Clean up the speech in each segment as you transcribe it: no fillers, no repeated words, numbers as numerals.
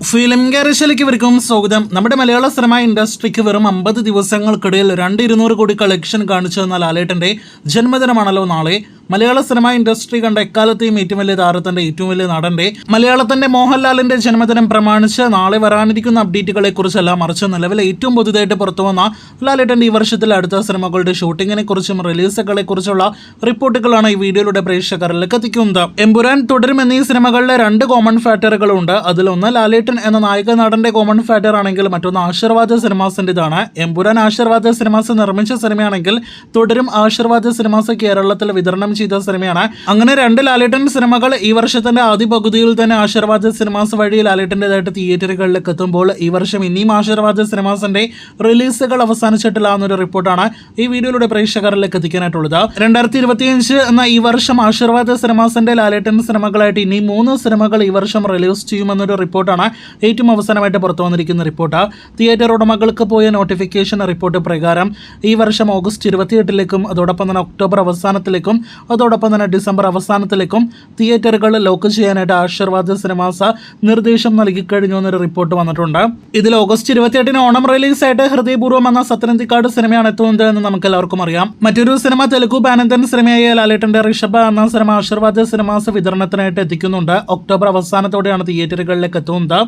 Film ഗാരേജിലേക്ക് ഇവർക്കും സ്വാഗതം. നമ്മുടെ മലയാള സിനിമ ഇൻഡസ്ട്രിക്ക് വെറും 50 ദിവസങ്ങൾക്കിടയിൽ 200 കോടി കളക്ഷൻ കാണിച്ചു തന്ന ലാലേട്ടൻ്റെ ജന്മദിനമാണല്ലോ നാളെ. മലയാള സിനിമ ഇൻഡസ്ട്രി കണ്ട എക്കാലത്തെയും ഏറ്റവും വലിയ താരത്തിന്റെ ഏറ്റവും വലിയ നടന്റെ മലയാളത്തിന്റെ മോഹൻലാലിന്റെ ജന്മദിനം പ്രമാണിച്ച് നാളെ വരാനിരിക്കുന്ന അപ്ഡേറ്റുകളെ കുറിച്ചല്ല, മറിച്ച് നിലവിൽ ഏറ്റവും പുതുതായിട്ട് പുറത്തുവന്ന ലാലേട്ടന്റെ ഈ വർഷത്തിലെ അടുത്ത സിനിമകളുടെ ഷൂട്ടിങ്ങിനെ കുറിച്ചും റിലീസുകളെ കുറിച്ചുള്ള റിപ്പോർട്ടുകളാണ് ഈ വീഡിയോയിലൂടെ പ്രേക്ഷകരിലേക്ക് എത്തിക്കുന്നത്. എമ്പുരാൻ, തുടരും എന്നീ സിനിമകളിലെ 2 കോമൺ ഫാക്ടറുകളുണ്ട്. അതിലൊന്ന് ലാലേട്ടൻ എന്ന നായക നടന്റെ കോമൺ ഫാക്ടർ ആണെങ്കിൽ മറ്റൊന്ന് ആശീർവാദ സിനിമാസിന്റേതാണ്. എമ്പുരാൻ ആശീർവാദ സിനിമാസ് നിർമ്മിച്ച സിനിമയാണെങ്കിൽ തുടരും ആശീർവാദ സിനിമാസ് കേരളത്തിൽ വിതരണം ചെയ്ത സിനിമയാണ്. അങ്ങനെ 2 ലാലേട്ടൻ സിനിമകൾ ഈ വർഷത്തിന്റെ ആദ്യ പകുതിയിൽ തന്നെ ആശീർവാദ സിനിമാസ് വഴി ലാലേട്ടൻ്റെതായിട്ട് തിയേറ്ററുകളിലേക്ക് എത്തുമ്പോൾ ഈ വർഷം ഇനിയും ആശീർവാദ സിനിമാസിന്റെ റിലീസുകൾ അവസാനിച്ചിട്ടില്ല എന്നൊരു റിപ്പോർട്ടാണ് ഈ വീഡിയോയിലൂടെ പ്രേക്ഷകരിലേക്ക് എത്തിക്കാനായിട്ടുള്ളത്. 2025 എന്ന ഈ വർഷം ആശീർവാദ സിനിമാസിന്റെ ലാലേട്ടൻ സിനിമകളായിട്ട് ഇനി 3 സിനിമകൾ ഈ വർഷം റിലീസ് ചെയ്യുമെന്നൊരു റിപ്പോർട്ടാണ് ഏറ്റവും അവസാനമായിട്ട് പുറത്തു വന്നിരിക്കുന്ന റിപ്പോർട്ട്. തിയേറ്റർ ഉടമകൾക്ക് പോയ നോട്ടിഫിക്കേഷൻ റിപ്പോർട്ട് പ്രകാരം ഈ വർഷം ഓഗസ്റ്റ് 28ലേക്കും അതോടൊപ്പം തന്നെ ഒക്ടോബർ അവസാനത്തിലേക്കും അതോടൊപ്പം തന്നെ ഡിസംബർ അവസാനത്തിലേക്കും തിയേറ്ററുകൾ ലോക്ക് ചെയ്യാനായിട്ട് ആശീർവാദ സിനിമാസ് നിർദ്ദേശം നൽകിക്കഴിഞ്ഞു എന്നൊരു റിപ്പോർട്ട് വന്നിട്ടുണ്ട്. ഇതിൽ ഓഗസ്റ്റ് 28 ഓണം റിലീസായിട്ട് ഹൃദയപൂർവ്വം എന്ന സത്യനന്ദിക്കാട് സിനിമയാണ് എത്തുന്നത് എന്ന് നമുക്ക് എല്ലാവർക്കും അറിയാം. മറ്റൊരു സിനിമ തെലുഗു ബാനന്ദൻ സിനിമയായ ലാലേട്ടന്റെ ഋഷഭ എന്ന സിനിമ ആശീർവാദ സിനിമാസ് വിതരണത്തിനായിട്ട് എത്തിക്കുന്നുണ്ട്. ഒക്ടോബർ അവസാനത്തോടെയാണ് തിയേറ്ററുകളിലേക്ക് എത്തുന്നത്.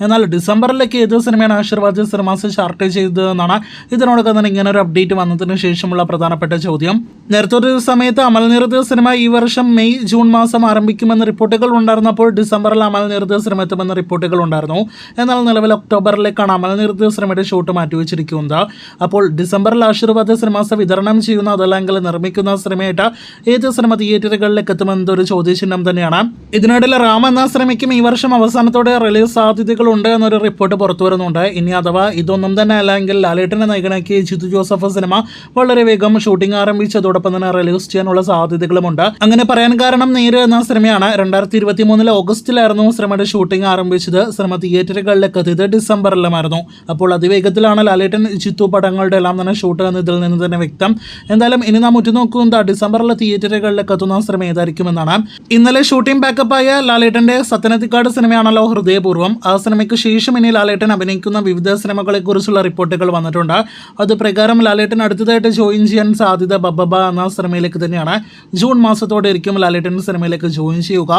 എന്നാൽ ഡിസംബറിലേക്ക് ഏത് സിനിമയാണ് ആശീർവാദ സിനിമാസ് ചാർട്ട് ചെയ്തതെന്നാണ് ഇതിനോടൊപ്പം തന്നെ ഇങ്ങനെ ഒരു അപ്ഡേറ്റ് വന്നതിന് ശേഷമുള്ള പ്രധാനപ്പെട്ട ചോദ്യം. നേരത്തെ ഒരു സമയത്ത് അമൽനിർദ്ദ സിനിമ ഈ വർഷം മെയ് ജൂൺ മാസം ആരംഭിക്കുമെന്ന് റിപ്പോർട്ടുകൾ ഉണ്ടായിരുന്നപ്പോൾ ഡിസംബറിൽ അമൽനിർദ്ദ സിനിമ എത്തുമെന്ന് റിപ്പോർട്ടുകൾ ഉണ്ടായിരുന്നു. എന്നാൽ നിലവിൽ ഒക്ടോബറിലേക്കാണ് അമൽനിർദ്ദ സിനിമയുടെ ഷൂട്ട് മാറ്റിവെച്ചിരിക്കുന്നത്. അപ്പോൾ ഡിസംബറിൽ ആശീർവാദ സിനിമാസ് വിതരണം ചെയ്യുന്ന അതല്ലെങ്കിൽ നിർമ്മിക്കുന്ന സിനിമയായിട്ട് ഏത് സിനിമ തിയേറ്ററുകളിലേക്ക് എത്തുമെന്നൊരു ചോദ്യചിഹ്നം തന്നെയാണ്. ഇതിനിടയിൽ റാം എന്ന സിനിമയ്ക്കും ഈ വർഷം അവസാനത്തോടെ റിലീസ് സാധ്യതകൾ ഉണ്ട് എന്നൊരു റിപ്പോർട്ട് പുറത്തു വരുന്നുണ്ട്. ഇനി അഥവാ ഇതൊന്നും തന്നെ അല്ലെങ്കിൽ ലാലേട്ടനെ നായകനാക്കിയ ജിത്തു ജോസഫ് സിനിമ വളരെ വേഗം ഷൂട്ടിംഗ് ആരംഭിച്ചതോടൊപ്പം തന്നെ റിലീസ് ചെയ്യാനുള്ള സാധ്യതകളുമുണ്ട്. അങ്ങനെ പറയാൻ കാരണം നേര് എന്ന സിനിമയാണ്. 2023 ഓഗസ്റ്റിലായിരുന്നു സിനിമയുടെ ഷൂട്ടിംഗ് ആരംഭിച്ചത്. സിനിമ തിയേറ്ററുകളിലേക്ക് എത്തിയത് ഡിസംബറിലുമായിരുന്നു. അപ്പോൾ അതിവേഗത്തിലാണ് ലാലേട്ടൻ ജിത്തു പടങ്ങളുടെ എല്ലാം തന്നെ ഷൂട്ട് എന്ന് ഇതിൽ നിന്ന് തന്നെ വ്യക്തം. എന്തായാലും ഇനി നാം ഉറ്റുനോക്കുന്നത് ഡിസംബറിൽ തിയേറ്ററുകളിലേക്ക് എത്തുന്ന സിനിമ ഏതായിരിക്കുമെന്നാണ്. ഇന്നലെ ഷൂട്ടിംഗ് ബാക്കപ്പായ ലാലേട്ടന്റെ സത്യനന്ദിക്കാട് സിനിമയാണല്ലോ ഹൃദയപൂർവ്വം. ആ സിനിമയ്ക്ക് ശേഷം ഇനി ലാലേട്ടൻ അഭിനയിക്കുന്ന വിവിധ സിനിമകളെ കുറിച്ചുള്ള റിപ്പോർട്ടുകൾ വന്നിട്ടുണ്ട്. അത് പ്രകാരം ലാലേട്ടൻ അടുത്തതായിട്ട് ജോയിൻ ചെയ്യാൻ സാധ്യത ബബ്ബ എന്ന സിനിമയിലേക്ക് തന്നെയാണ്. ജൂൺ മാസത്തോടെ ആയിരിക്കും ലാലേട്ടൻ സിനിമയിലേക്ക് ജോയിൻ ചെയ്യുക.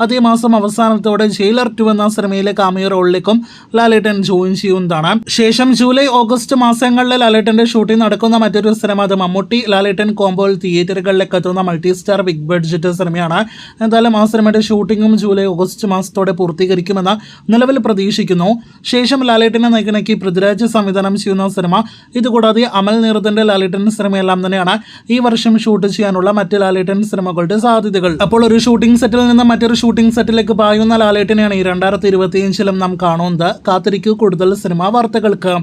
അതേ മാസം അവസാനത്തോടെ ജയിലർ 2 എന്ന സിനിമയിലെ കാമിയോ റോളിലേക്കും ലാലേട്ടൻ ജോയിൻ ചെയ്യുന്നതാണ്. ശേഷം ജൂലൈ ഓഗസ്റ്റ് മാസങ്ങളിൽ ലാലേട്ടന്റെ ഷൂട്ടിംഗ് നടക്കുന്ന മറ്റൊരു സിനിമ അത് മമ്മൂട്ടി ലാലേട്ടൻ കോംബോയിൽ തിയേറ്ററുകളിലേക്ക് എത്തുന്ന മൾട്ടി സ്റ്റാർ ബിഗ് ബഡ്ജറ്റ് സിനിമയാണ്. എന്തായാലും ആ സിനിമയുടെ ഷൂട്ടിങ്ങും ജൂലൈ ഓഗസ്റ്റ് മാസത്തോടെ പൂർത്തീകരിക്കുമെന്ന് നിലവിൽ പ്രതീക്ഷിക്കുന്നു. ശേഷം ലാലേട്ടനെ നായകനാക്കി പൃഥ്വിരാജ് സംവിധാനം ചെയ്യുന്ന സിനിമ, ഇതുകൂടാതെ അമൽ നീർദിന്റെ ലാലേട്ടൻ സിനിമയെല്ലാം തന്നെയാണ് ഈ വർഷം ഷൂട്ട് ചെയ്യാനുള്ള മറ്റ് ലാലേട്ടൻ സിനിമകളുടെ സാധ്യതകൾ. അപ്പോൾ ഒരു ഷൂട്ടിംഗ് സെറ്റിൽ നിന്ന് മറ്റൊരു ഷൂട്ടിംഗ് സെറ്റിലേക്ക് പായുന്ന ലാലേട്ടനെയാണ് ഈ 2025 നാം കാണുന്നത്. കാത്തിരിക്കൂ കൂടുതൽ സിനിമാ വാർത്തകൾക്ക്.